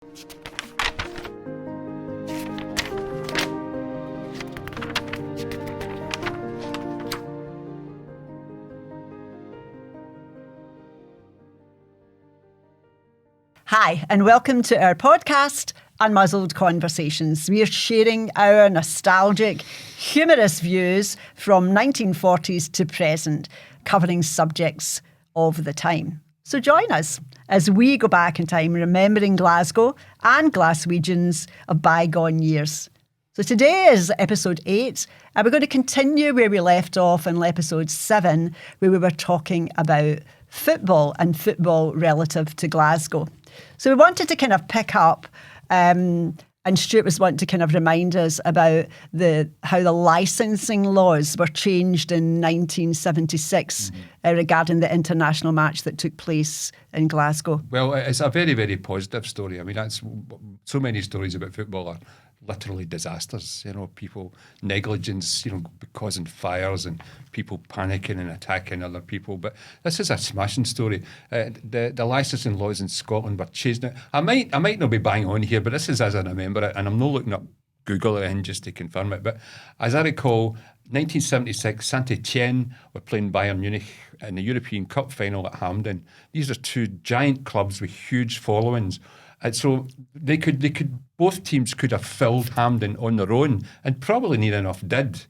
Hi, and welcome to our podcast, Unmuzzled Conversations. We are sharing our nostalgic, humorous views from 1940s to present, covering subjects of the time. So join us as we go back in time, remembering Glasgow and Glaswegians of bygone years. So today is episode 8, and we're going to continue where we left off in episode 7, where we were talking about football and football relative to Glasgow. So we wanted to kind of pick up, and Stewart was wanting to kind of remind us about how the licensing laws were changed in 1976 regarding the international match that took place in Glasgow. Well, it's a very, very positive story. I mean, that's so many stories about football are literally disasters. You know, people negligence, causing fires and people panicking and attacking other people. But this is a smashing story. The licensing laws in Scotland were changed. Now, I might not be bang on here, but this is as I remember it, and I'm not looking up Google in just to confirm it. But as I recall, 1976, Saint-Etienne were playing Bayern Munich in the European Cup final at Hampden. These are two giant clubs with huge followings. And so both teams could have filled Hampden on their own, and probably near enough did.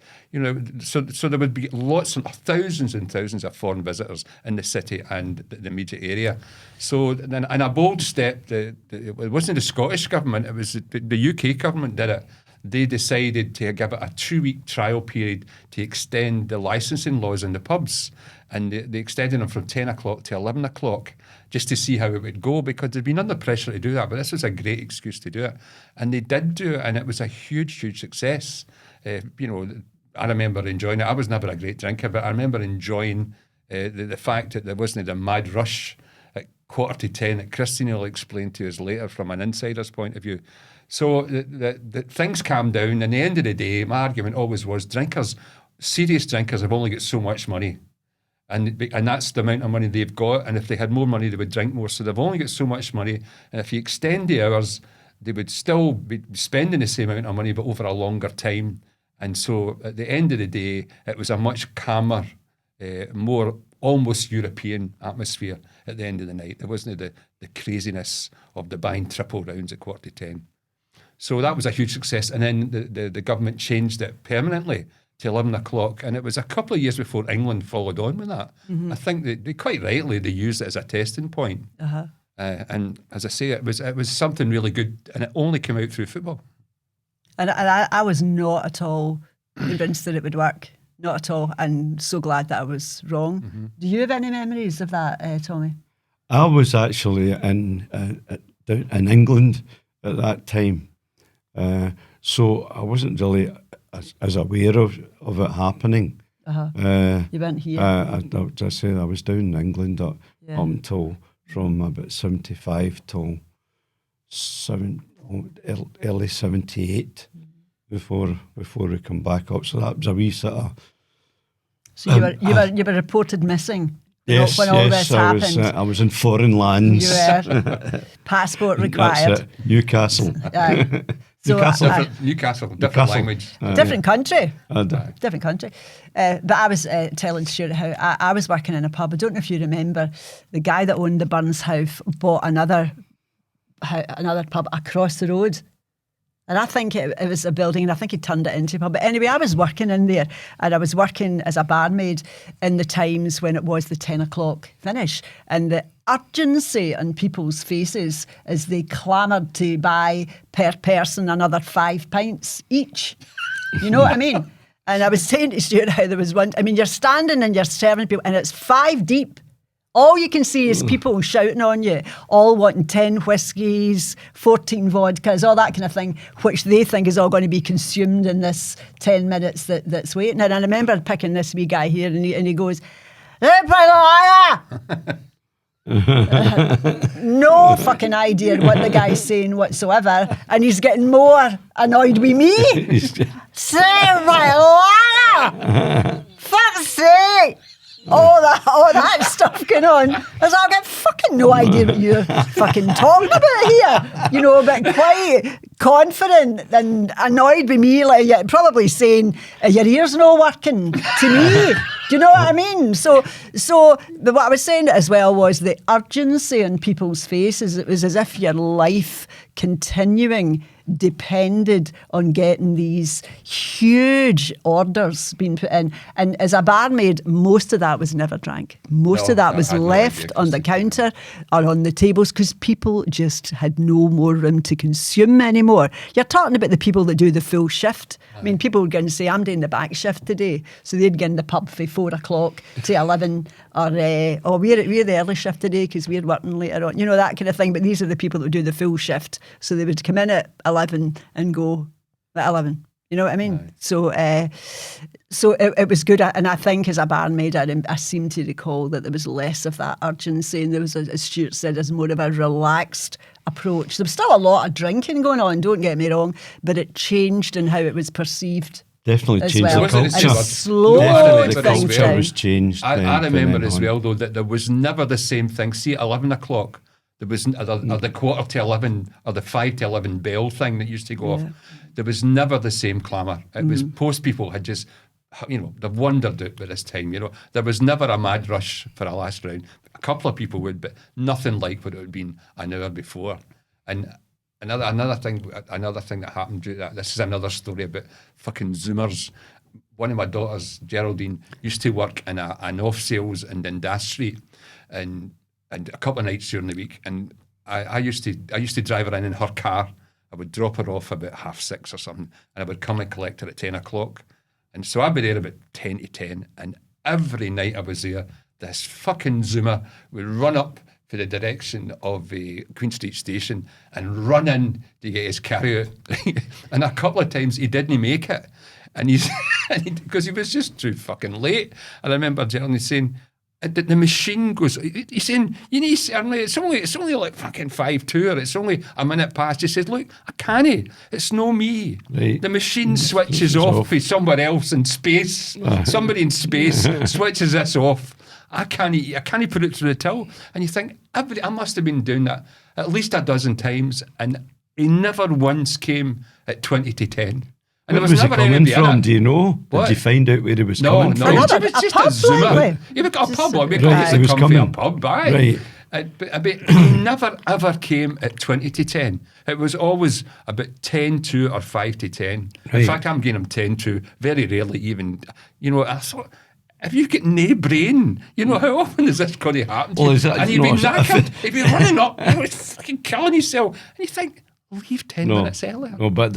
So there would be thousands and thousands of foreign visitors in the city and the immediate area. So then, in a bold step, it wasn't the Scottish government; it was the UK government did it. They decided to give it a 2-week trial period to extend the licensing laws in the pubs. And they extended them from 10 o'clock to 11 o'clock just to see how it would go, because they'd been under pressure to do that. But this was a great excuse to do it. And they did do it, and it was a huge, huge success. I remember enjoying it. I was never a great drinker, but I remember enjoying the fact that there wasn't a mad rush at 9:45 that Christine will explain to us later from an insider's point of view. So the things calmed down. And at the end of the day, my argument always was serious drinkers have only got so much money. And that's the amount of money they've got. And if they had more money, they would drink more. So they've only got so much money. And if you extend the hours, they would still be spending the same amount of money, but over a longer time. And so at the end of the day, it was a much calmer, more almost European atmosphere at the end of the night. There wasn't the craziness of the buying triple rounds at 9:45. So that was a huge success. And then the government changed it permanently to 11 o'clock. And it was a couple of years before England followed on with that. Mm-hmm. I think they quite rightly, they used it as a testing point. Uh-huh. And as I say, it was something really good. And it only came out through football. And I was not at all convinced that it would work. Not at all. And so glad that I was wrong. Mm-hmm. Do you have any memories of that, Tommy? I was actually in England at that time. So I wasn't really as aware of it happening. Uh-huh. You weren't here? I said I was down in England up until from about 75 till early 78 before we come back up. So that was a wee sort of... So you were reported missing? Yes, when all this happened. I was in foreign lands. You were. Passport required. That's it. Newcastle. So, Newcastle, different language. Different country. Different country. But I was telling Stuart how I was working in a pub. I don't know if you remember, the guy that owned the Burns House bought another pub across the road. And I think it was a building, and I think he turned it into a pub. But anyway, I was working in there, and I was working as a barmaid in the times when it was the 10 o'clock finish. And the urgency on people's faces as they clamoured to buy per person another 5 pints each. You know what I mean? And I was saying to Stuart how there was one, I mean, you're standing and you're serving people, and it's 5 deep. All you can see is people shouting on you, all wanting 10 whiskies, 14 vodkas, all that kind of thing, which they think is all going to be consumed in this 10 minutes that's waiting. And I remember picking this wee guy here, and he goes, no fucking idea what the guy's saying whatsoever, and he's getting more annoyed with me. Say my liar! Fuck's sake! all that stuff going on. I've got fucking no idea what you're fucking talking about here. You know, but quite confident and annoyed with me, like you're probably saying, your ears not working to me. Do you know what I mean? So what I was saying as well was the urgency in people's faces. It was as if your life continuing depended on getting these huge orders being put in. And as a barmaid, most of that was never drank. Most of that was left on the counter or on the tables because people just had no more room to consume anymore. You're talking about the people that do the full shift. I mean, people would go and say, I'm doing the back shift today. So they'd get in the pub from 4 o'clock to 11 or we're the early shift today because we're working later on. You know, that kind of thing. But these are the people that do the full shift. So they would come in at 11 and go at 11. You know what I mean? Right. So it was good. And I think as a barmaid, I seem to recall that there was less of that urgency. And there was, as Stewart said, there's more of a relaxed approach. There was still a lot of drinking going on, don't get me wrong, but it changed in how it was perceived. Definitely changed well. the culture. And slowed The things culture down. was changed. I remember as well, though, that there was never the same thing. See, at 11 o'clock, there was or the 11:15 or the 5 to 11 bell thing that used to go off. There was never the same clamour. It was post people had just, you know, they've wandered out by this time. You know, there was never a mad rush for a last round. A couple of people would, but nothing like what it had been an hour before. And another thing that happened due to that. This is another story about fucking Zoomers. One of my daughters, Geraldine, used to work in an off sales in Dundas Street, and a couple of nights during the week. And I used to drive her in her car. I would drop her off about 6:30 or something, and I would come and collect her at 10 o'clock. And so I'd be there about 10 to 10. And every night I was there, this fucking Zoomer would run up for the direction of the Queen Street Station and run in to get his carry out. And a couple of times he didn't make it. And because he was just too fucking late. And I remember Jeremy saying, the machine goes, he's saying, you need certainly, it's only like fucking 5:02 or it's only a minute past. He says, look, I can't. It's no me. Right. The machine switches off for somewhere else in space. Somebody in space switches this off. I can't put it through the till. And you think, I must have been doing that at least a dozen times. And he never once came at 20 to 10. And where was he coming from? Do you know? What? Did you find out where he was coming from? No, it was just a Zoomer. He got a pub. We got to come from a pub. Right. But he never ever came at 20 to 10. It was always about 10 to or 5 to 10. Right. In fact, I'm getting him 10 to. Very rarely even. You know, I thought, if you get no brain, you know, how often is this going to happen to you? And you'd be knackered. You'd be running up. You know, fucking killing yourself. And you think, leave 10 minutes earlier. No, but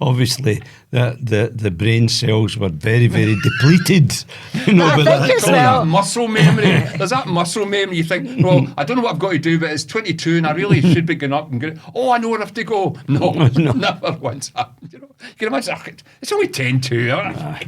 obviously the brain cells were very, very depleted. You know, I think as well. That muscle memory. There's that muscle memory. You think, well, I don't know what I've got to do, but it's 22 and I really should be going up and going, I know where I have to go. No. Never once happened. You know, you can imagine, it's only 10 to.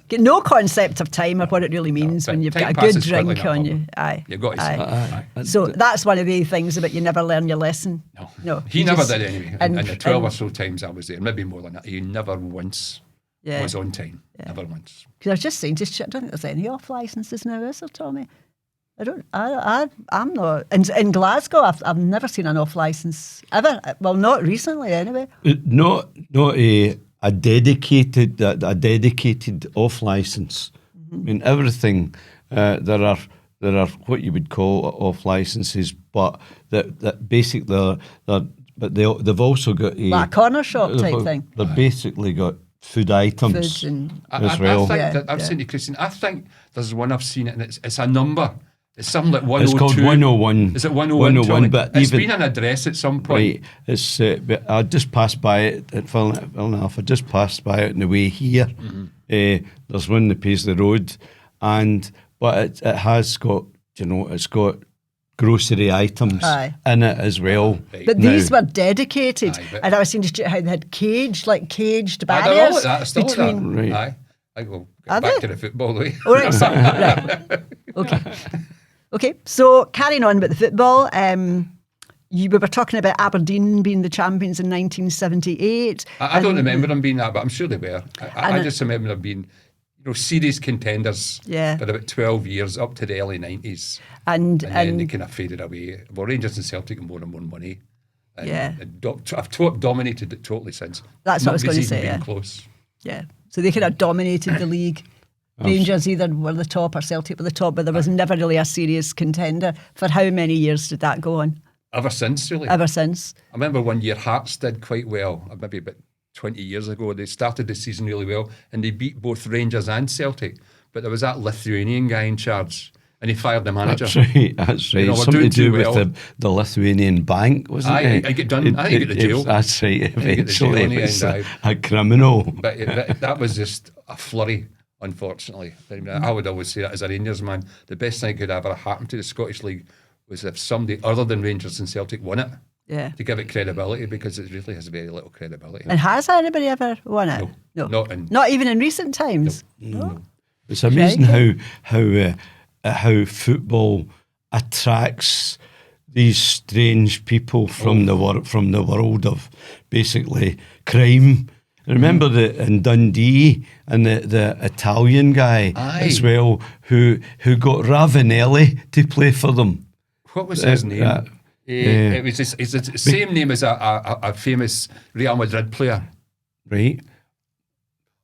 Get no concept of time or what it really means when you've got a good drink on you. Aye. You've got to say. So that's one of the things about you never learn your lesson. No. He never did anyway. And the 12 or so times I was there, maybe more than that, he never once was on time. Never once. Because I was just saying, I don't think there's any off licences now, is there, Tommy? I'm not. In Glasgow, I've never seen an off licence ever. Well, not recently anyway. Not a dedicated off licence. I mean, everything, there are what you would call off licences, but that basically they've also got like a corner shop type thing. They've basically got food items as well. I think that I've seen it, Christine. I think there's one I've seen it, and it's a number. It's something like 102. It's called 101. Is it 101? 101, but it's been an address at some point. Right. It's. I just passed by it at Fillnaff. I just passed by it on the way here. Mm-hmm. There's one that pays the road, but it has got, it's got grocery items in it as well. Right. But these were dedicated, and I was seeing how they had caged barriers between. Right. I go back to the football though. Oh, right, sorry. Right. Okay. So carrying on about the football, we were talking about Aberdeen being the champions in 1978. I don't remember them being that, but I'm sure they were. I just remember them being. series contenders Yeah. for about 12 years, up to the early 90s. And then they kind of faded away. Well, Rangers and Celtic have more and more money. And Yeah. I've dominated it totally since. That's what I was going to Nobody's say, even been yeah. close. Yeah. So they could have dominated the league. Rangers either were the top or Celtic were the top, but there was never really a serious contender. For how many years did that go on? Ever since, really. Ever since. I remember one year Hearts did quite well, maybe about 20 years ago. They started the season really well and they beat both Rangers and Celtic. But there was that Lithuanian guy in charge and he fired the manager. That's right. We're Something to do with the Lithuanian bank, wasn't it? I get done. I think he got the jail. That's right. Eventually, it was a criminal. But that was just a flurry, unfortunately. I would always say that as a Rangers man, the best thing that could ever happen to the Scottish League was if somebody other than Rangers and Celtic won it. Yeah. To give it credibility, because it really has very little credibility. And has anybody ever won it? No. Not even in recent times? No. It's amazing how football attracts these strange people from the world of basically crime. Remember in Dundee and the Italian guy as well who got Ravanelli to play for them. What was his name? It was it's the same name as a famous Real Madrid player. Right.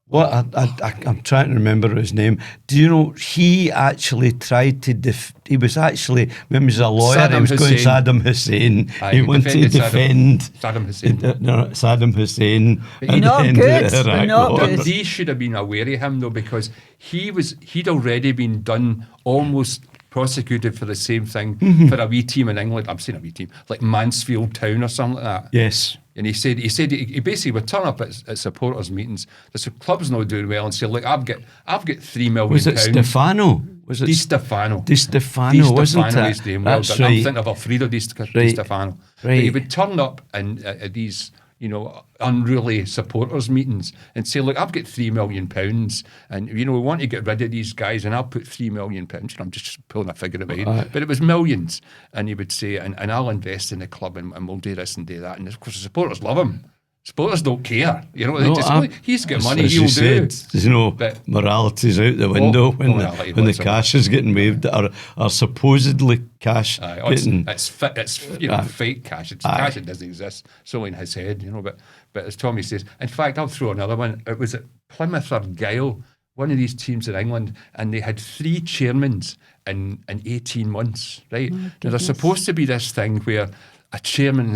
Well, I'm trying to remember his name. Do you know, he actually tried to he was actually, remember, he was a lawyer, Saddam he was going Hussein. Saddam Hussein. He wanted to defend Saddam Hussein. Saddam Hussein. Not good. Not good. Dundee should have been aware of him though, because he'd already been done, almost prosecuted for the same thing for a wee team in England. I'm saying a wee team, like Mansfield Town or something like that. Yes. And he said he basically would turn up at supporters meetings. The club's not doing well, and say, "Look, I've got £3 million." Was it Stefano? Was it Di Stefano? Di Stefano, wasn't it? His name. Well, That's I'm right. thinking of Alfredo Di Stefano. But Right. he would turn up and at these, unruly supporters meetings and say, "Look, I've got £3 million, and we want to get rid of these guys, and I'll put £3 million." I'm just pulling a figure in my head, but it was millions. And he would say, "And I'll invest in the club, and we'll do this and do that." And of course, the supporters love him. Supporters don't care, he's got money, he'll do. But morality's out the window when the cash is getting waved, or supposedly cash. It's fake cash. It's cash that doesn't exist. It's only in his head, But as Tommy says, in fact, I'll throw another one. It was at Plymouth or Gyle, one of these teams in England, and they had 3 chairmen in 18 months. Right? Now there's supposed to be this thing where a chairman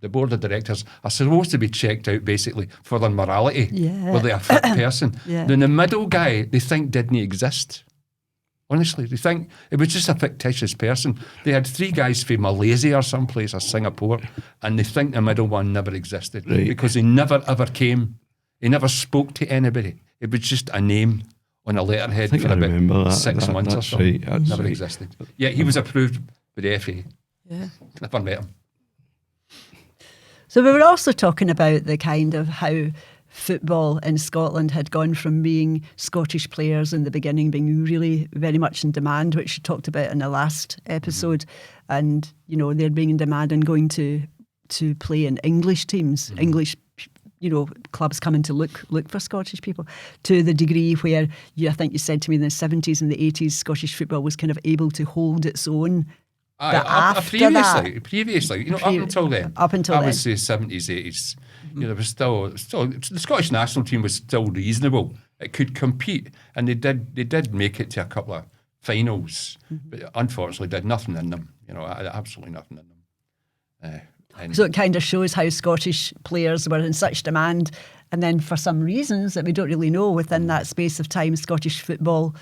the board of directors are supposed to be checked out basically for their morality. Yeah. Were they a fit person? Yeah. Then the middle guy, they think didn't exist. Honestly, they think it was just a fictitious person. They had 3 guys from Malaysia or someplace or Singapore, and they think the middle one never existed because he never ever came. He never spoke to anybody. It was just a name on a letterhead for about 6 months or something. Right, never existed. Yeah, he was approved by the FA. Yeah. Never met him. So we were also talking about the kind of how football in Scotland had gone from being Scottish players in the beginning being really very much in demand, which you talked about in the last episode, and they're being in demand and going to play in English teams, English clubs coming to look for Scottish people, to the degree where I think you said to me in the 70s and the 80s Scottish football was kind of able to hold its own. Previously, up until then. Up until then. I would say 70s, 80s. There was still the Scottish national team was still reasonable. It could compete, and they did make it to a couple of finals, but unfortunately did nothing in them. Absolutely nothing in them. So it kind of shows how Scottish players were in such demand, and then for some reasons that we don't really know within that space of time, Scottish football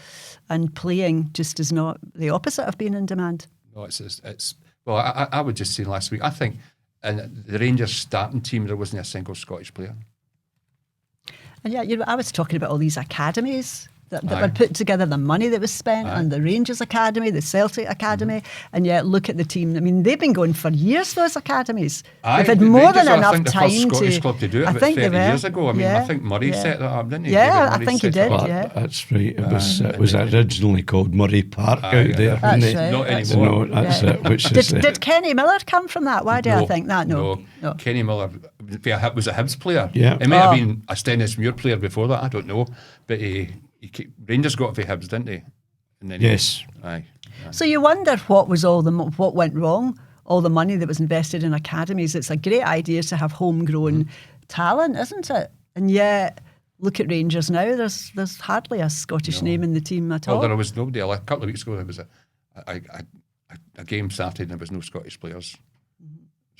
and playing just is not the opposite of being in demand. No, it's well. I would just say last week, I think in the Rangers starting team there wasn't a single Scottish player. And I was talking about all these academies that were put together, the money that was spent on the Rangers Academy, the Celtic Academy, and yet look at the team. I mean, they've been going for years, those academies. They've had more than enough time to... Scottish club to do it about 30 years ago. I mean, I think Murray set that up, didn't he? Yeah, I think he did, That's right. It was originally called Murray Park out there, wasn't it? Right. Not anymore. That's it. Did Kenny Miller come from that? Why do I think that? No. Kenny Miller, was a Hibs player. Yeah. He might have been a Stennismuir player before that, I don't know. But Rangers got for Hibs, didn't they? And then Yes. Aye. So you wonder what went wrong, all the money that was invested in academies. It's a great idea to have homegrown talent, isn't it? And yet, look at Rangers now. There's hardly a Scottish name in the team at all. Well, there was nobody. A couple of weeks ago, there was a game started and there was no Scottish players.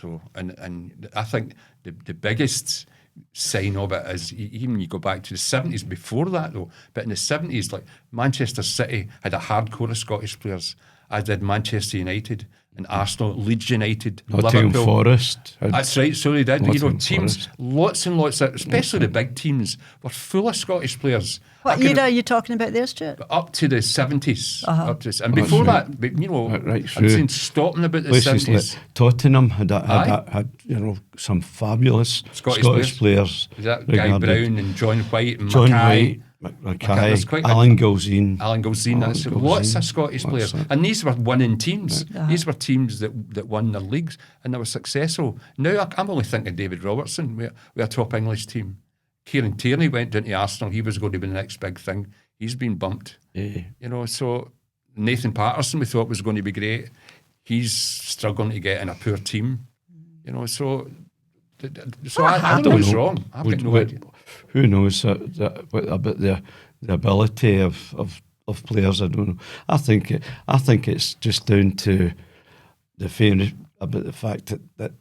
So, and I think the biggest sign of it is, even when you go back to the 70s before that though, but in the 70s, like Manchester City had a hardcore of Scottish players, as did Manchester United and Arsenal, Leeds United, Nottingham Liverpool. Forest. That's right, so they did. Nottingham Teams, Forest. lots and lots of, especially the big teams, were full of Scottish players. What era are you talking about there, Stuart? Up to the 70s. And That's before right. that, you know, Right I'm through. saying stopping about the Places 70s. like Tottenham had some fabulous Scottish players. Was that Guy regarded. Brown and John White and John Mackay? White, There's quite Mackay, Alan Gilzine. Alan Gilzine, that's it. Lots of Scottish players. And these were winning teams. These were teams that won their leagues and they were successful. Now I'm only thinking David Robertson, we're a top English team. Kieran Tierney went down to Arsenal. He was going to be the next big thing. He's been bumped. Yeah. You know, so Nathan Patterson we thought was going to be great. He's struggling to get in a poor team. You know, so I don't know what's wrong. I've got no idea. Who knows about the ability of players? I don't know. I think it's just down to about the fact that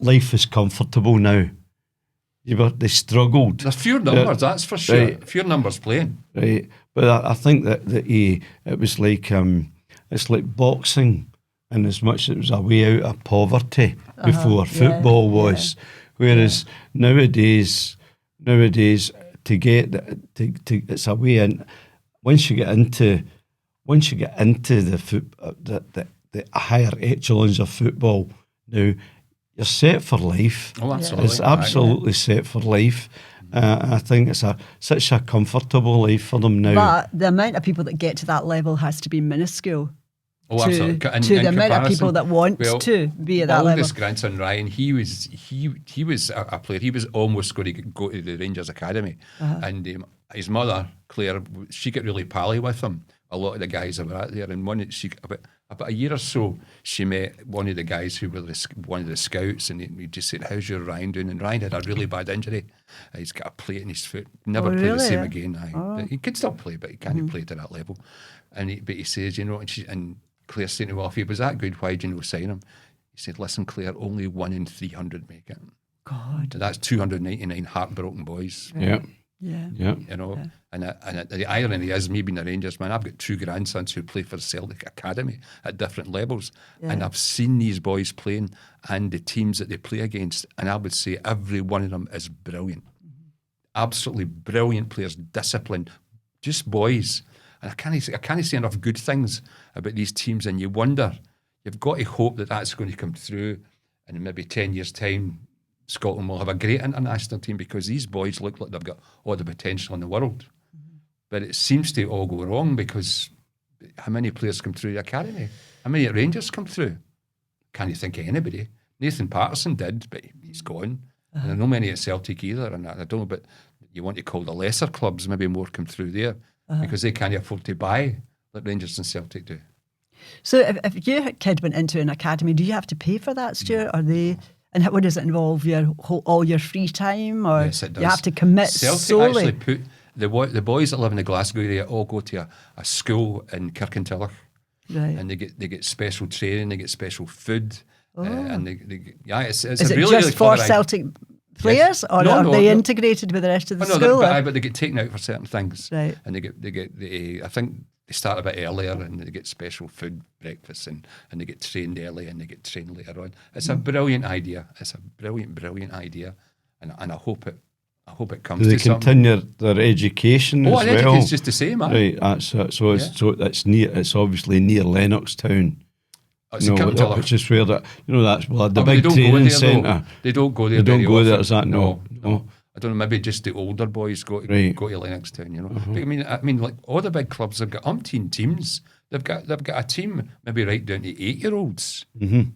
life is comfortable now. They struggled. There's fewer numbers, that's for sure. Right. Fewer numbers playing. Right, but I think that it was like it's like boxing, and as much as it was a way out of poverty before football was, whereas nowadays to get to it's a way in. Once you get into the higher echelons of football now, you're set for life. Oh, absolutely. It's absolutely set for life. I think it's such a comfortable life for them now. But the amount of people that get to that level has to be minuscule. Oh, absolutely. To the amount of people that want to be at that level. Oldest grandson Ryan, he was a player. He was almost going to go to the Rangers Academy, and his mother Claire, she got really pally with him. A lot of the guys that were out there, and about a year or so, she met one of the guys who were one of the scouts, and he just said, "How's your Ryan doing?" And Ryan had a really bad injury. He's got a plate in his foot. Never play the same again. He could still play, but he can't play to that level. But he says, you know, and Claire's saying, well, if he was that good, why did you not sign him? He said, listen, Claire, only 1 in 300 make it. God. And that's 299 heartbroken boys. Yeah. Yeah. You know, and the irony is, me being a Rangers man, I've got 2 grandsons who play for the Celtic Academy at different levels, and I've seen these boys playing and the teams that they play against, and I would say every one of them is brilliant. Absolutely brilliant players, disciplined, just boys. And I can't say enough good things about these teams, and you wonder, you've got to hope that that's going to come through, and in maybe 10 years' time, Scotland will have a great international team, because these boys look like they've got all the potential in the world. But it seems to all go wrong, because how many players come through the academy? How many at Rangers come through? Can't you think of anybody? Nathan Patterson did, but he's gone. And I know many at Celtic either, and I don't know, but you want to call the lesser clubs, maybe more come through there, because they can't afford to buy like Rangers and Celtic do. So if your kid went into an academy, do you have to pay for that, Stuart? Are they... And what does it involve? All your free time, or Yes, it does. you have to commit Celtic solely? actually put the boys that live in the Glasgow area all go to a school in Kirkintilloch, Right. and they get special training, they get special food, and they it's Is a it really just really for clever Celtic players, or No, are no, they no. integrated with the rest of the Oh, no, school? but they get taken out for certain things, Right. and they get I think they start a bit earlier, and they get special food, breakfast, and they get trained early, and they get trained later on. It's a brilliant idea. It's a brilliant idea, and I hope it comes Do they to something. continue their education as Oh, well? and education's just the same, man. Right, that's it. So it's near. It's obviously near Lennoxtown. It's in Kirkintilloch. Which is where the that's the Oh, but big they don't go training there, centre. though. They don't go there. They don't very go there. often. Is that no? I don't know. Maybe just the older boys go to Lennoxtown. You know. But I mean, like all the big clubs have got umpteen teams. They've got a team maybe right down to 8-year-olds.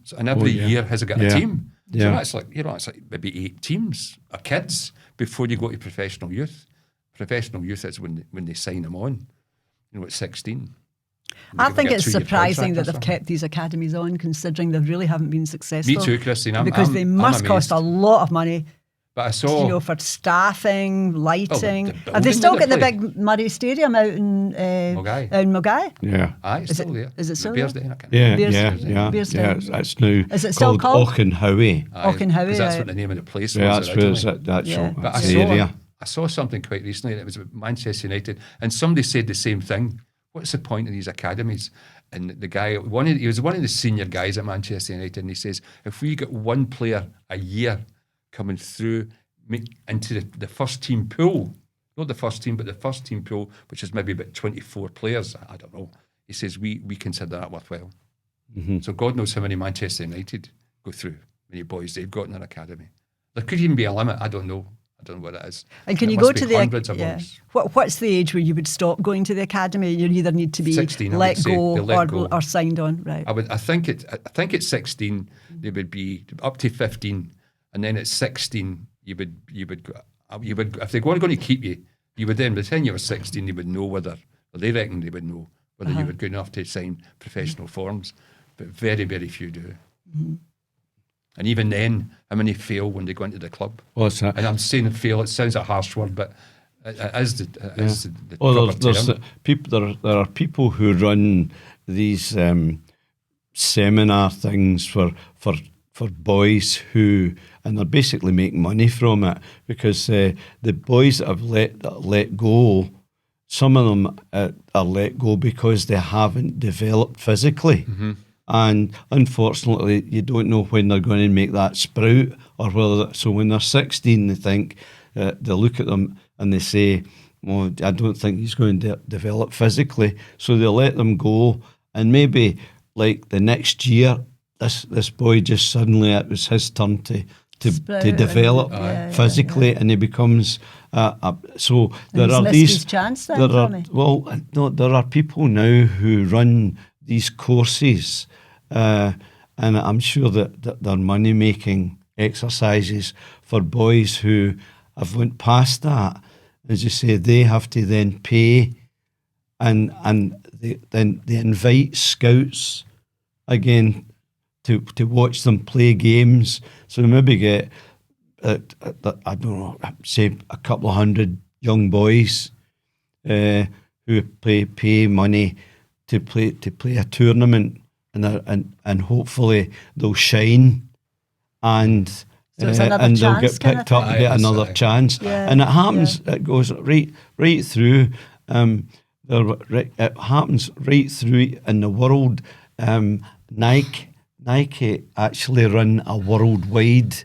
So, and every year has got a team. So that's like, it's like maybe 8 teams of kids before you go to professional youth. Professional youth is when they sign them on, at 16. I think it's surprising that they've kept these academies on, considering they really haven't been successful. Me too, Christine. Because they must cost a lot of money. But I saw, for staffing, lighting. the Have they still got the play. big Murray Stadium out in Mogai. In Mogai? Yeah. Aye, it's still there. Is it still Bears there? Day, I can't Yeah, Beers- Beers yeah. Day. It's now Is it still called? Auchenhowie. Auchenhowie, because that's right. what the name of the place Yeah, was that's where originally. it's at. Yeah. But That's the area. I saw something quite recently, and it was about Manchester United, and somebody said the same thing. What's the point of these academies? And the guy, he was one of the senior guys at Manchester United, and he says, if we get one player a year coming through into the first team pool, not the first team, but the first team pool, which is maybe about 24 players, I don't know. He says, we consider that worthwhile. Mm-hmm. So God knows how many Manchester United go through, many boys they've got in their academy. There could even be a limit, I don't know. I don't know what it is. And can It you must go be to the hundreds of boys. What's the age where you would stop going to the academy? You either need to be 16, I let would say. go They let go. or signed on, right? I think at 16 they would be up to 15, and then at 16 you would if they're going to keep you, you would then by the time you were 16 they would know whether, or they reckon they would know whether you were good enough to sign professional forms, but very, very few do. Mm-hmm. And even then, how many fail when they go into the club? What's that? And I'm saying fail, it sounds a harsh word, but it is the Well, proper there's term. people. There are people who run these seminar things for boys who, and they're basically making money from it because the boys that have let go, some of them are let go because they haven't developed physically. Mm-hmm. And unfortunately, you don't know when they're going to make that sprout, or whether. So when they're 16, they think they look at them and they say, "Well, I don't think he's going to develop physically." So they let them go, and maybe like the next year, this boy just suddenly it was his turn to develop physically, and he becomes. So there are these. His chance then, there are Tommy. well, no, there are people now who run these courses, and I'm sure that they're money-making exercises for boys who have went past that. As you say, they have to then pay, and they invite scouts again to watch them play games. So maybe get I don't know, say a couple of hundred young boys who pay money to play a tournament, and hopefully they'll shine, and So it's another and they'll chance get kind of picked up thing? to get another chance, and it happens. It goes right through. It happens right through in the world. Nike actually run a worldwide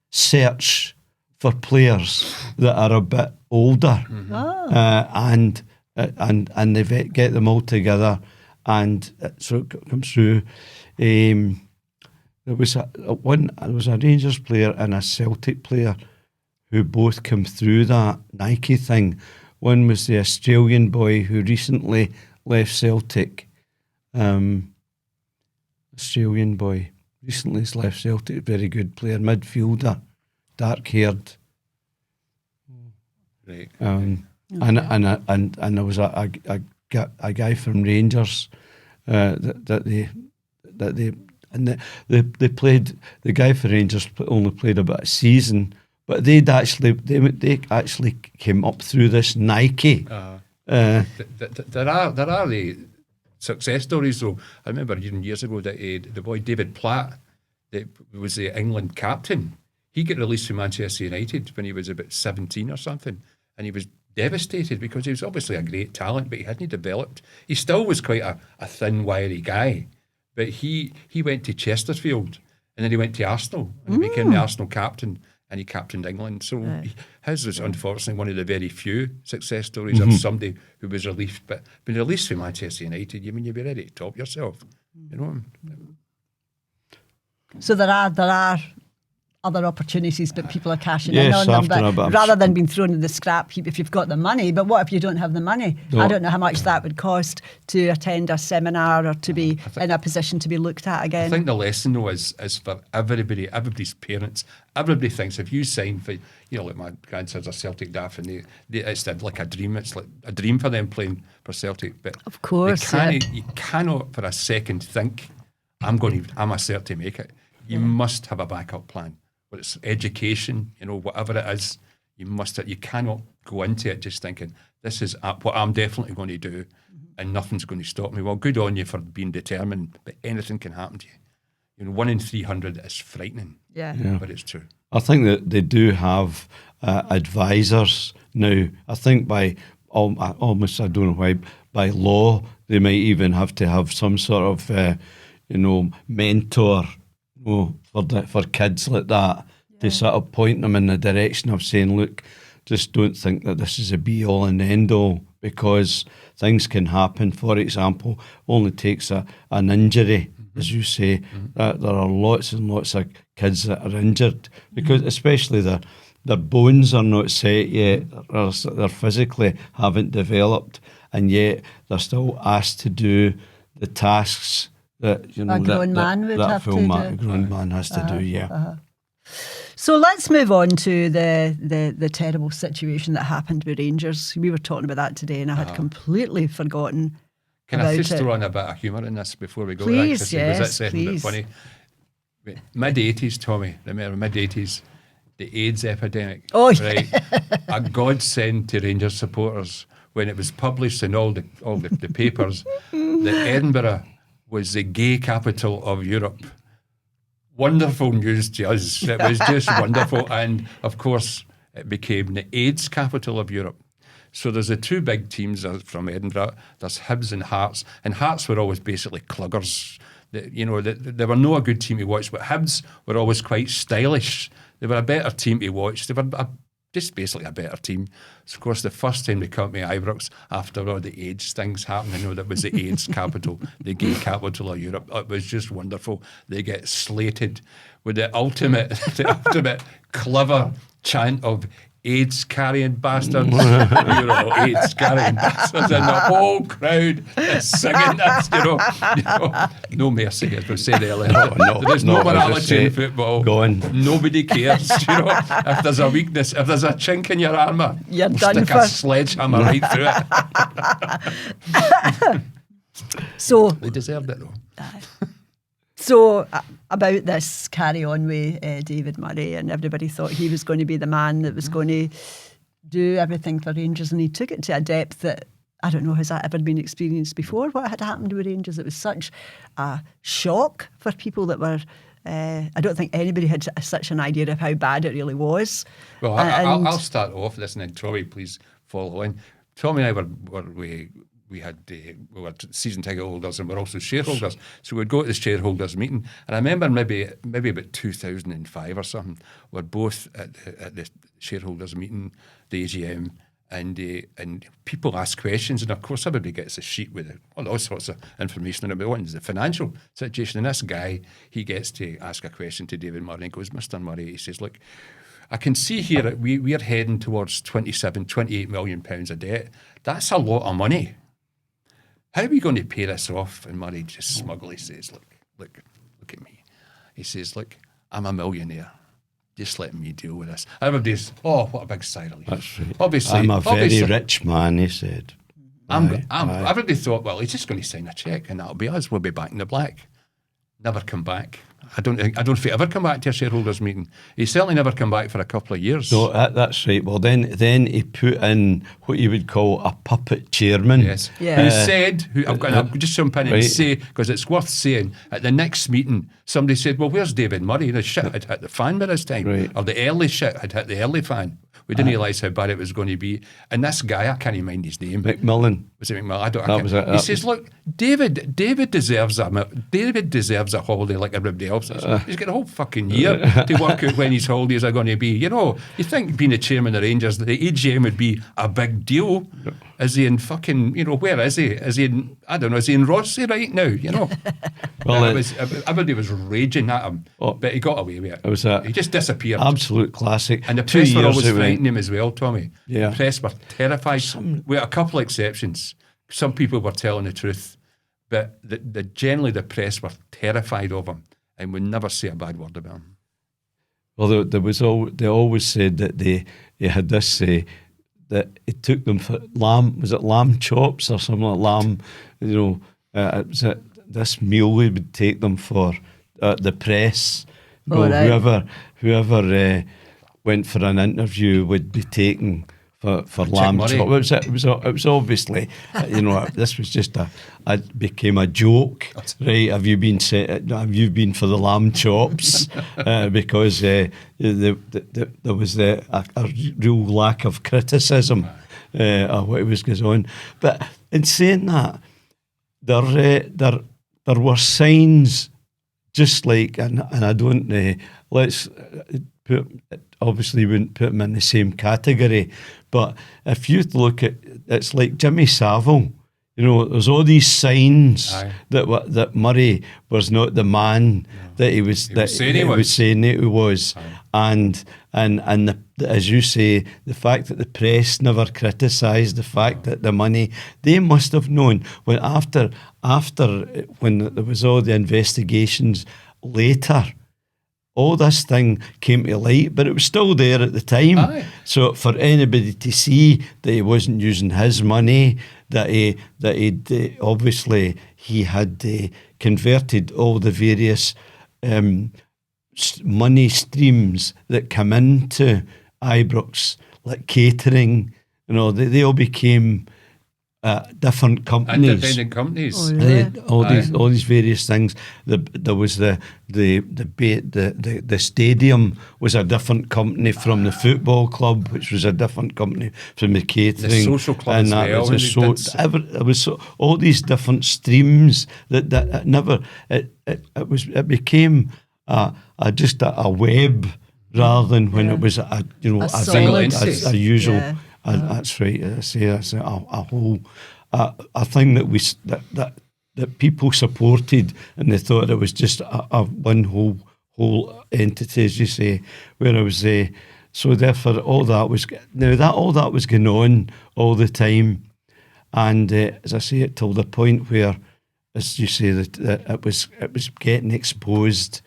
search for players that are a bit older, and they get them all together, and so it comes through. There was a Rangers player and a Celtic player who both come through that Nike thing. One was the Australian boy who recently left Celtic. Australian boy recently has left Celtic. Very good player, midfielder, dark-haired. Right. And there was a guy from Rangers that they played. The guy for Rangers only played about a season, but they actually came up through this Nike. There are the success stories though. I remember years ago that the boy David Platt, that was the England captain, he got released from Manchester United when he was about 17 or something, and he was devastated because he was obviously a great talent, but he hadn't developed. He still was quite a thin, wiry guy, but he went to Chesterfield, and then he went to Arsenal, and he became the Arsenal captain, and he captained England. So his was unfortunately one of the very few success stories of somebody who was released, but been released from Manchester United. You mean you'd be ready to top yourself, you know? So there are other opportunities, but people are cashing in on them. after a But bit. rather than being thrown in the scrap heap if you've got the money. But what if you don't have the money? No. I don't know how much that would cost to attend a seminar or to be in a position to be looked at again. I think the lesson though is for everybody, everybody's parents. Everybody thinks if you sign for, like my grandson's a Celtic daft, and it's like a dream. It's like a dream for them playing for Celtic. But Of course, you cannot for a second think I'm a cert to make it. You must have a backup plan. Whether it's education, whatever it is, you cannot go into it just thinking this is what I'm definitely going to do, and nothing's going to stop me. Well, good on you for being determined, but anything can happen to you. 1 in 300 is frightening. Yeah. But it's true. I think that they do have advisors now. I think by almost, I don't know why, by law, they might even have to have some sort of, mentor for kids like that to sort of point them in the direction of saying, look, just don't think that this is a be-all and end-all, because things can happen. For example, only takes an injury, as you say. There are lots and lots of kids that are injured because especially their bones are not set yet, or they're physically haven't developed, and yet they're still asked to do the tasks that a grown man would have to do. A grown man has to do. So let's move on to the terrible situation that happened with Rangers. We were talking about that today, and I had completely forgotten. Can about I just it. throw in a bit of humour in this before we go? Please, yes, yes, that's please. funny. Mid-80s, Tommy, remember mid-80s, the AIDS epidemic. Oh, right? A godsend to Rangers supporters when it was published in all the papers that Edinburgh was the gay capital of Europe. Wonderful news to us. It was just wonderful. And, of course, it became the AIDS capital of Europe. So there's the two big teams from Edinburgh. There's Hibs and Hearts. And Hearts were always basically cluggers. They were not a good team to watch, but Hibs were always quite stylish. They were a better team to watch. They were just basically a better team. So, of course, the first time they come to Ibrox after all the AIDS things happened, that was the AIDS capital, the gay capital of Europe. It was just wonderful. They get slated with the ultimate clever chant of AIDS carrying bastards. You're all AIDS carrying bastards, and the whole crowd is singing this. No mercy, as we said earlier. There's no morality in football. Go on. Nobody cares. If there's a weakness, if there's a chink in your armour, You're we'll done stick for. a sledgehammer right through it. So They deserved it though. So about this carry on with David Murray, and everybody thought he was going to be the man that was going to do everything for Rangers, and he took it to a depth that, I don't know, has that ever been experienced before? What had happened with Rangers? It was such a shock for people that were, I don't think anybody had such an idea of how bad it really was. Well, I'll start off this, and then Tommy, please follow in. Tommy and I we were season ticket holders, and we're also shareholders. So we'd go to the shareholders meeting, and I remember maybe about 2005 or something, we're both at the shareholders meeting, the AGM, and people ask questions, and of course everybody gets a sheet with all sorts of information on it. But one is the financial situation, and this guy, he gets to ask a question to David Murray, and goes, Mr. Murray, he says, look, I can see here that we're heading towards 28 million pounds of debt. That's a lot of money. How are we going to pay this off? And Murray just smugly says, look at me. He says, look, I'm a millionaire. Just let me deal with this. Everybody's, what a big sigh of relief. That's right. Obviously, I'm a very rich man, he said. Everybody thought, well, he's just going to sign a cheque and that'll be us. We'll be back in the black. Never come back. I don't think he ever come back to a shareholders meeting. He certainly never come back for a couple of years. No, that's right. Well, then he put in what you would call a puppet chairman. Yes. Yeah. Who said, I'll just jump in and Right. say, because it's worth saying, at the next meeting, somebody said, well, where's David Murray? The shit had hit the fan by this time. Right. Or the early shit had hit the early fan. We didn't realise how bad it was going to be. And this guy, I can't even mind his name. McMillan. Was it McMillan? He says, look, David deserves a holiday like everybody else. He's got a whole fucking year to work out when his holidays are going to be. You think being the chairman of Rangers, the AGM would be a big deal. Is he in fucking, where is he? Is he in, I don't know, is he in Rossi right now, Well, everybody was raging at him, but he got away with it. He just disappeared. Absolute classic. And the press were always frightening him as well, Tommy. Yeah. The press were terrified, with a couple of exceptions. Some people were telling the truth, but generally the press were terrified of him and would never say a bad word about him. Well, they always said that they had this that it took them for lamb chops or something like lamb, this meal would take them for the press. Right. Whoever went for an interview would be taken for lamb chops. It was obviously, this was just it became a joke, right? Have you been for the lamb chops? Because there was a real lack of criticism of what was going on. But in saying that, there were signs, just like, and I don't let's obviously wouldn't put him in the same category, but if you look at, it's like Jimmy Savile, there's all these signs that Murray was not the man that he was saying he was. And as you say, the fact that the press never criticised, the fact that the money, they must have known when after when there was all the investigations later, all this thing came to light, but it was still there at the time. Aye. So for anybody to see that he wasn't using his money, that he obviously he had converted all the various money streams that come into Ibrox, like catering, they all became different companies, independent companies. Oh, yeah. All these various things. There was the stadium was a different company from the football club, which was a different company from the catering. The social club and as well. It was all these different streams that never. It became just a web rather than when it was a usual. Yeah. That's right. I say that's a whole a thing that people supported, and they thought it was just a one whole entity, as you say. Whereas so therefore all that was going on all the time, and as I say, it till the point where, as you say, that it was getting exposed.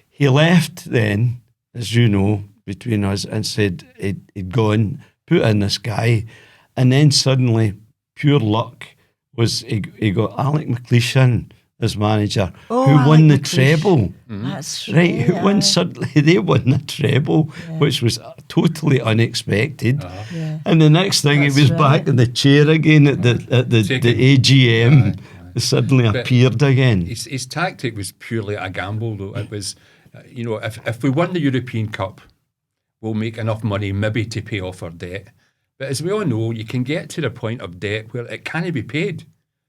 He left then, as you know, between us, and said he'd gone. Put in this guy, and then suddenly, pure luck was he got Alec McLeish as manager, who won the treble. That's right. Who won suddenly? They won the treble, which was totally unexpected. And the next thing, he was back in the chair again at the AGM. Suddenly appeared again. His tactic was purely a gamble, though. It was, if we won the European Cup, we'll make enough money maybe to pay off our debt. But as we all know, you can get to the point of debt where it can't be paid.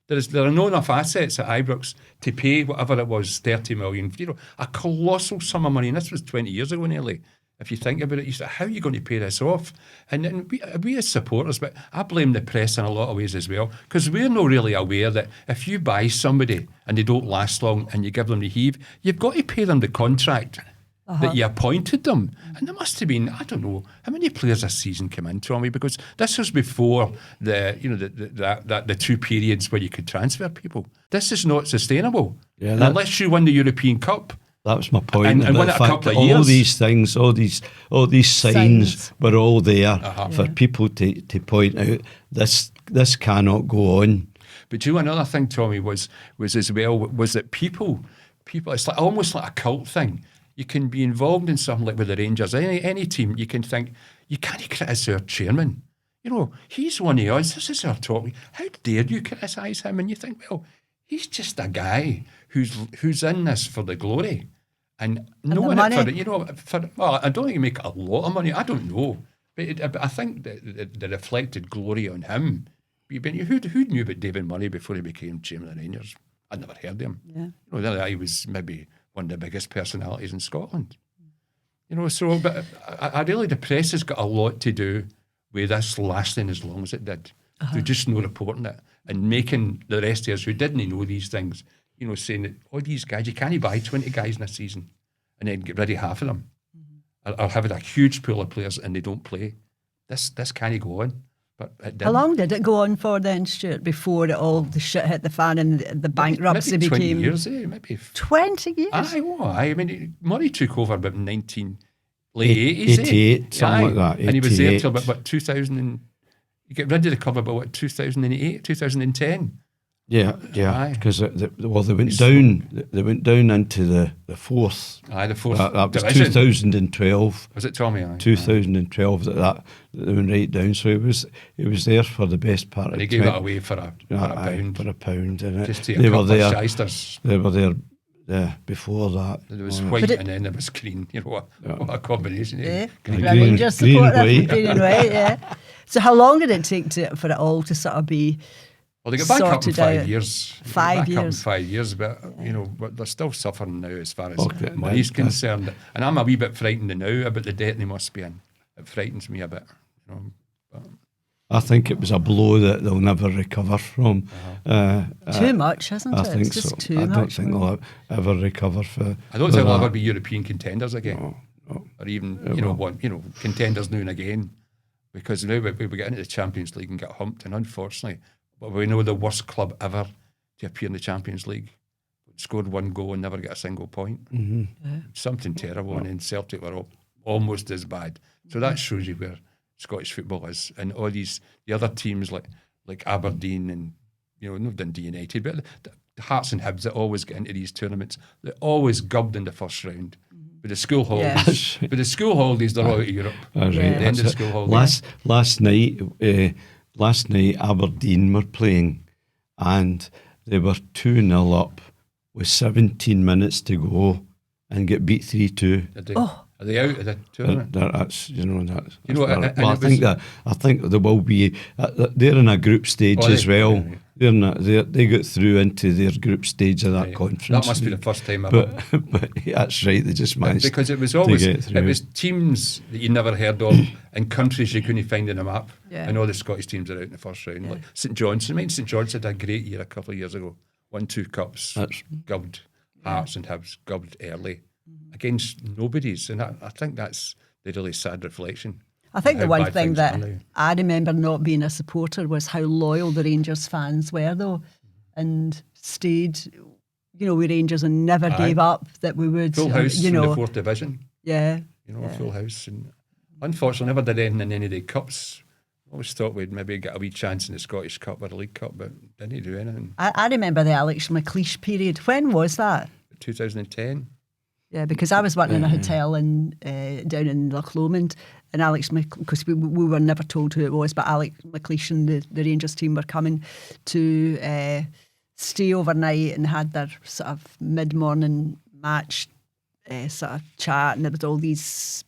There are not enough assets at Ibrox to pay whatever it was, 30 million, a colossal sum of money. And this was 20 years ago nearly. If you think about it, you say, how are you going to pay this off? And then we as supporters, but I blame the press in a lot of ways as well, because we're not really aware that if you buy somebody and they don't last long and you give them the heave, you've got to pay them the contract that you appointed them. And there must have been, I don't know, how many players this season came in, Tommy, because this was before the two periods where you could transfer people. This is not sustainable. Yeah, unless you win the European Cup. That was my point. And win it a couple of years. All these things, all these signs were all there for people to point out this cannot go on. But you know, another thing, Tommy, was as well, was that people, it's like almost like a cult thing. You can be involved in something like with the Rangers, any team, you can think, you can't criticise our chairman. He's one of us, this is our talk. How dare you criticise him? And you think, well, he's just a guy who's in this for the glory. And knowing it well, I don't think he make a lot of money, I don't know. But I think the reflected glory on him. Who knew about David Murray before he became chairman of the Rangers? I'd never heard of him. Yeah. He was maybe one of the biggest personalities in Scotland. So, but I really, the press has got a lot to do with this lasting as long as it did. through just no reporting it and making the rest of us who didn't know these things, saying that all these guys, you can't buy 20 guys in a season and then get rid of half of them, or having a huge pool of players and they don't play. This can't go on. But it didn't. How long did it go on for then, Stuart, before the shit hit the fan and the bankruptcy maybe 20 became... years, maybe. 20 years? I mean, Murray took over about late 80s. 88, something like that. And he was there till about 2000 and... You get rid of the club about 2008, 2010. Yeah, because they went down. They went down into the fourth. The fourth. That was division. 2012. Was it Tommy? 2012 that they went right down. So he was there for the best part of And the he gave it away for a pound. For a pound, and Just to a couple of shysters. They were there. Before that, there was white and then there was green. What a combination! Yeah, green and white. Green and white. Yeah. So how long did it take for it all to sort of be? Well, they got back up in 5 out. years. 5 years. Up in 5 years, but but they're still suffering now as far as money's concerned. And I'm a wee bit frightened now about the debt they must be in. It frightens me a bit. But I think it was a blow that they'll never recover from. Too much, isn't it? I think it's just so. too I much. don't think they'll ever recover for. I don't think they'll ever be European contenders again, No. or even contenders now and again, because now we get into the Champions League and get humped, and unfortunately, we know the worst club ever to appear in the Champions League. Scored one goal and never get a single point. Mm-hmm. Yeah. Something terrible, and then Celtic were almost as bad. So that shows you where Scottish football is, and all the other teams like Aberdeen and not Dundee United, but the Hearts and Hibs that always get into these tournaments, they're always gubbed in the first round. With the school holidays, Yeah. with the school holidays, they're all out of Europe. That's Yeah. right. The end of That's school it. holidays. Last night Aberdeen were playing, and they were 2-0 up with 17 minutes to go, and get beat 3-2. Are they out of the tournament? I think there will be. They're in a group stage as well. Yeah. They got through into their group stage of that conference. That must be the first time ever. But that's right. They just managed because it was to always get through. it was teams that you never heard of and countries you couldn't find in a map. Yeah. And all the Scottish teams are out in the first round. Like St John's. I mean, St John's had a great year a couple of years ago. Won 2 cups. Gubbed Hearts and Hibs. Gubbed early against nobodies, and I think that's the really sad reflection. I think the one thing that now. I remember not being a supporter was how loyal the Rangers fans were, though, and stayed, with Rangers and never gave up. That we would, Full house in the 4th division. Yeah, Full house, and unfortunately never did anything in any of the cups. Always thought we'd maybe get a wee chance in the Scottish Cup or the League Cup, but didn't do anything. I remember the Alex McLeish period. When was that? 2010. Yeah, because I was working in a hotel down in Loch Lomond, and Alex, because we were never told who it was, but Alex McLeish and the Rangers team were coming to stay overnight and had their sort of mid-morning match sort of chat, and there was all these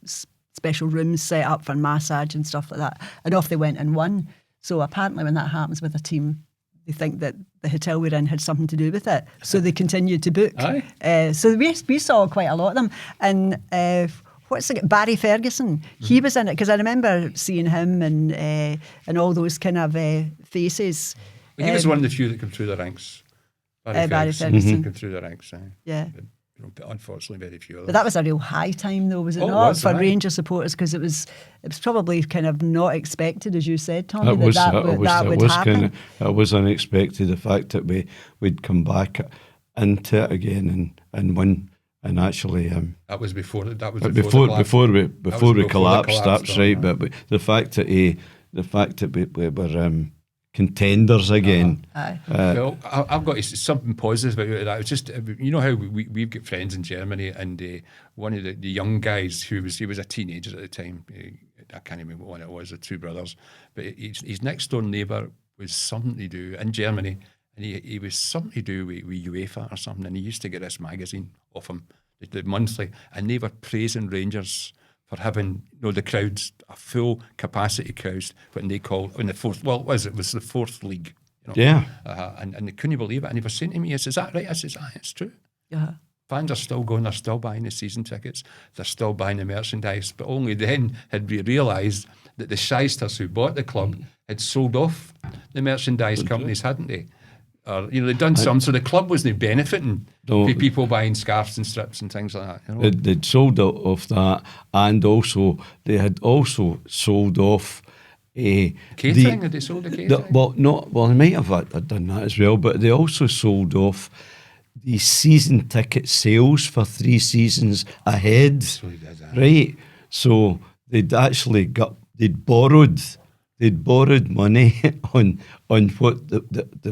special rooms set up for massage and stuff like that, and off they went and won. So apparently when that happens with a team, they think that the hotel we're in had something to do with it. So they continued to book. So we saw quite a lot of them. And Barry Ferguson, he was in it, because I remember seeing him and all those kind of faces. He was one of the few that came through the ranks. Barry Ferguson. Came through the ranks. Yeah. But unfortunately, very few of them. But that was a real high time, though, was it not, for Rangers supporters? Because it was probably kind of not expected, as you said, Tommy, that would happen. It was unexpected, the fact that we'd come back into it again and win. And actually, that was before we collapsed. That's right. But the fact that we were contenders again. Well, I've got something positive about that. It's just, how we've got friends in Germany, and one of the young guys he was a teenager at the time. I can't remember what one it was, the 2 brothers, but his next door neighbour was something to do in Germany, and he was something to do with UEFA or something, and he used to get this magazine off him, the monthly, and they were praising Rangers for having the crowds, a full capacity crowds, what they call in the 4th. Well, it was the 4th league. Yeah. And they couldn't believe it. And he was saying to me, "Is that right?" I says, "It's true." Yeah. Fans are still going. They're still buying the season tickets. They're still buying the merchandise. But only then had we realised that the shysters who bought the club had sold off the merchandise companies, hadn't they? Or, they'd done some, so the club wasn't benefiting from people buying scarves and strips and things like that. They'd sold off that, and also they had also sold off catering. Had they sold the catering? They might have done that as well, but they also sold off the season ticket sales for 3 seasons ahead. So he did that. Right, so they'd borrowed money on what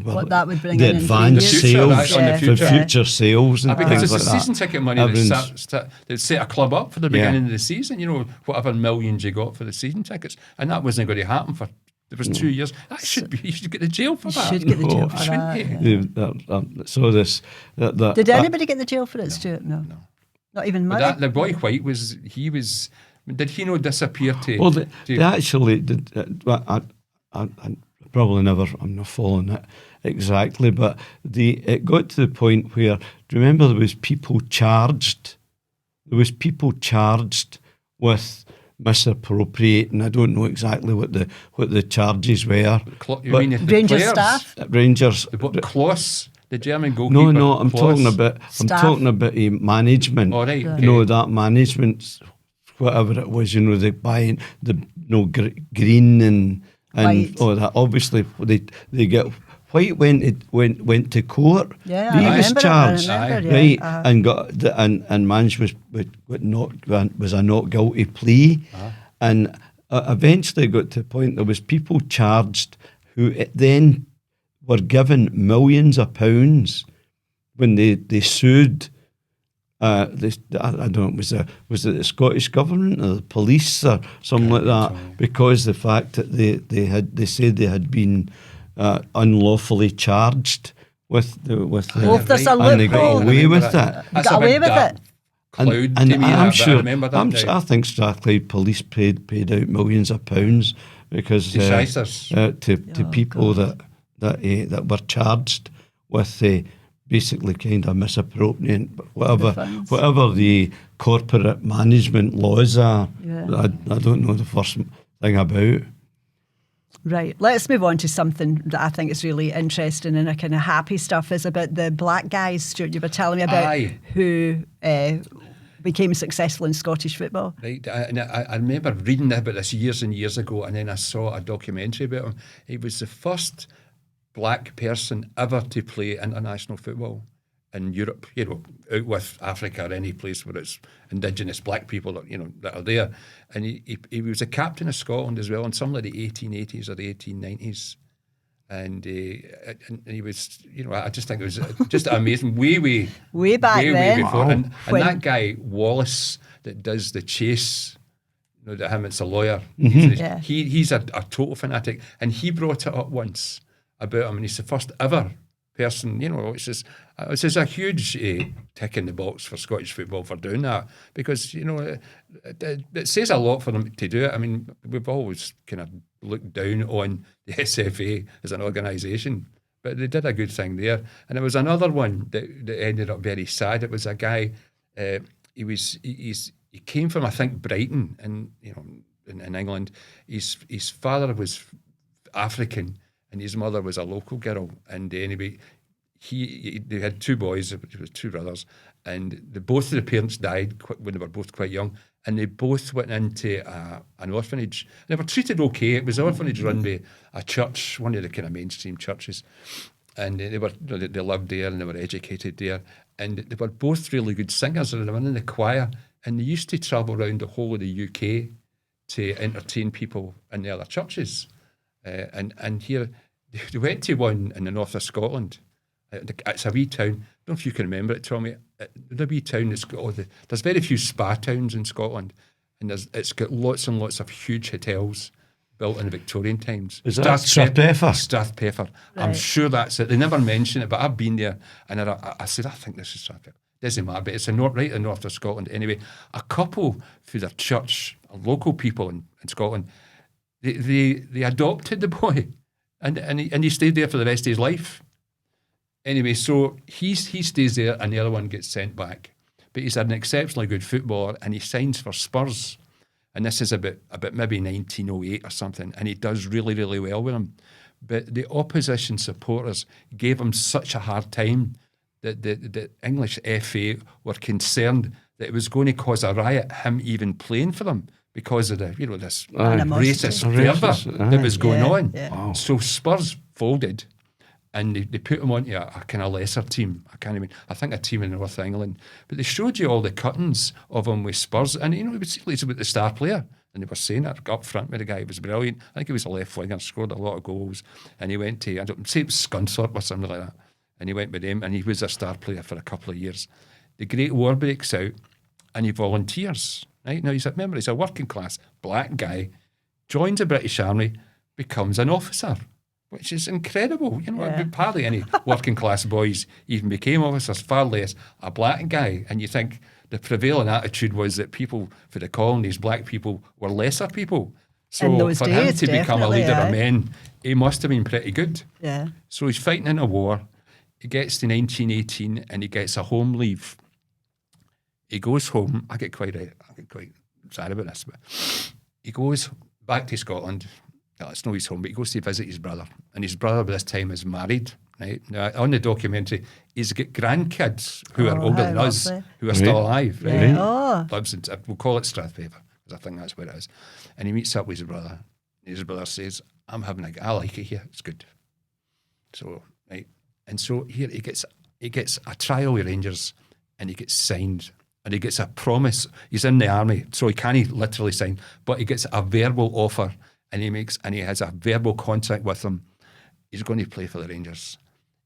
what that would bring the in advance future, sales for future sales and because things it's like the season that. ticket money that set a club up for the beginning of the season. Whatever millions you got for the season tickets, and that wasn't going to happen for. There was 2 years. You should get the jail for that. You should get the jail for that. Yeah. Did anybody get the jail for it, Stuart? No. Not even Murray? The boy White was. Did he not disappear to? Well, they actually did. I probably never. I'm not following it exactly, but it got to the point where. Do you remember there was people charged? There was people charged with misappropriating. I don't know exactly what the charges were. You mean the Rangers players? staff? Rangers. Kloss, the German goalkeeper. No. I'm Staff. talking about management. All right. Okay. No, that management, whatever it was. They buying the green and White. all that. Obviously, they get. White went to court. Yeah, he I was remember charged, it, I remember, yeah. right, Uh-huh. and got and Mange was a not guilty plea, and eventually got to the point there was people charged who then were given millions of pounds when they sued. I don't know, was it the Scottish government or the police or something like that, because the fact that they said they had been unlawfully charged with the there's a and they got loophole. away with it. Got away with it. Cloud And to me, I'm but sure. I remember that now. I think Strathclyde police paid out millions of pounds because To shysters. to people that were charged with basically kind of misappropriating The funds. whatever the corporate management laws are. Yeah. I don't know the first thing about. Right, let's move on to something that I think is really interesting and a kind of happy stuff is about the black guys, Stuart, you were telling me about, Aye. who became successful in Scottish football. Right, I remember reading about this years and years ago, and then I saw a documentary about him. He was the first black person ever to play international football in Europe, out with Africa or any place where it's indigenous black people that are there. And he was a captain of Scotland as well in some of the 1880s or the 1890s. And he was, I just think it was just amazing. Way back then. before. Wow. And that guy, Wallace, that does the chase, that him, it's a lawyer. Yeah. He's a total fanatic. And he brought it up once about him, and he's the first ever person, it's just a huge tick in the box for Scottish football for doing that, because it says a lot for them to do it. I mean, we've always kind of looked down on the SFA as an organisation, but they did a good thing there. And there was another one that ended up very sad. It was a guy. He came from, I think, Brighton, in England. His father was African, and his mother was a local girl. And anyway, they had 2 boys, it was 2 brothers, and both of the parents died when they were both quite young, and they both went into an orphanage. They were treated okay. It was an orphanage run by a church, one of the kind of mainstream churches, and they lived there and they were educated there, and they were both really good singers, and they were in the choir, and they used to travel around the whole of the UK to entertain people in the other churches. And here, they went to one in the north of Scotland. It's a wee town. I don't know if you can remember it, Tommy. The wee town that's got there's very few spa towns in Scotland, and it's got lots and lots of huge hotels built in the Victorian times. Is that Strathpeffer? Strathpeffer. Right. I'm sure that's it. They never mention it, but I've been there, and I said, I think this is Strathpeffer. Doesn't matter, but it's right in the north of Scotland. Anyway, a couple through their church, local people in Scotland, they adopted the boy, and he stayed there for the rest of his life. Anyway, so he stays there, and the other one gets sent back. But he's an exceptionally good footballer, and he signs for Spurs. And this is about maybe 1908 or something, and he does really, really well with them. But the opposition supporters gave him such a hard time that the English FA were concerned that it was going to cause a riot, him even playing for them, because of the, this racist fervour that was going on. Yeah. Wow. So Spurs folded, and they put him onto a kind of lesser team. I think a team in North England. But they showed you all the cuttings of him with Spurs, and he would say he's about the star player. And they were saying it up front with the guy. He was brilliant. I think he was a left winger, scored a lot of goals. And he went to, I don't say it was Scunthorpe or something like that. And he went with them, and he was a star player for a couple of years. The Great War breaks out, and he volunteers. Right now, he's a working class black guy, joins the British Army, becomes an officer, which is incredible. Hardly any working class boys even became officers, far less a black guy. And you think the prevailing attitude was that people for the colonies, black people, were lesser people. So in those for days, him to become a leader of aye. men, he must have been pretty good. Yeah. So he's fighting in a war. He gets to 1918 and he gets a home leave. He goes home. I get quite sad about this, but he goes back to Scotland. Well, it's not his home, but he goes to visit his brother. And his brother by this time is married. Right now, on the documentary, he's got grandkids who are older than us, lovely. who are still alive. Right? Yeah. Oh. Lives in, we'll call it Strathfavor, because I think that's where it is. And he meets up with his brother. His brother says, I like it here, it's good. So, right. And so here he gets a trial with Rangers, and he gets signed, and he gets a promise. He's in the army, so he can't literally sign, but he gets a verbal offer, and he has a verbal contract with them. He's going to play for the Rangers.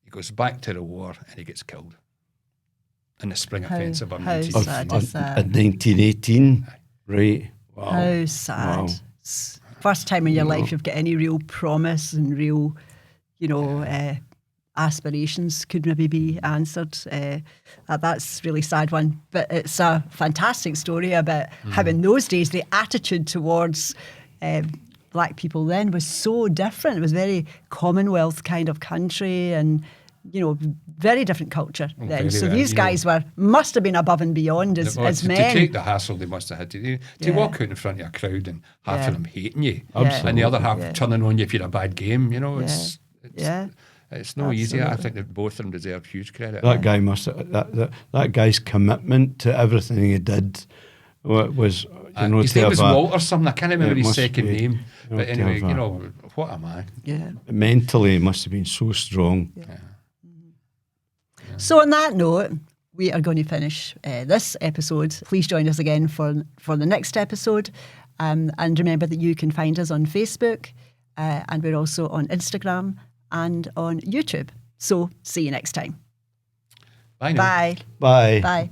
He goes back to the war, and he gets killed in the spring offensive of how 1918. sad is that? In 1918, right? Wow. How sad. Wow. First time in your life you've got any real promise and real, aspirations could maybe be answered. That's a really sad one. But it's a fantastic story about how in those days the attitude towards black people then was so different. It was very Commonwealth kind of country and, very different culture then. So these guys must have been above and beyond as men. To take the hassle they must have had to walk out in front of a crowd and half of them hating you. Absolutely. And the other half turning on you if you're a bad game. It's no easy. I Absolutely. think that both of them deserve huge credit. That guy must have, that guy's commitment to everything he did was, his name was Walter something. I can't remember his second be, name. But anyway, what a man. Yeah. mentally he must have been so strong. Yeah. So on that note, we are going to finish this episode. Please join us again for the next episode. And remember that you can find us on Facebook and we're also on Instagram and on YouTube. So see you next time. Bye now. Bye. Bye. Bye.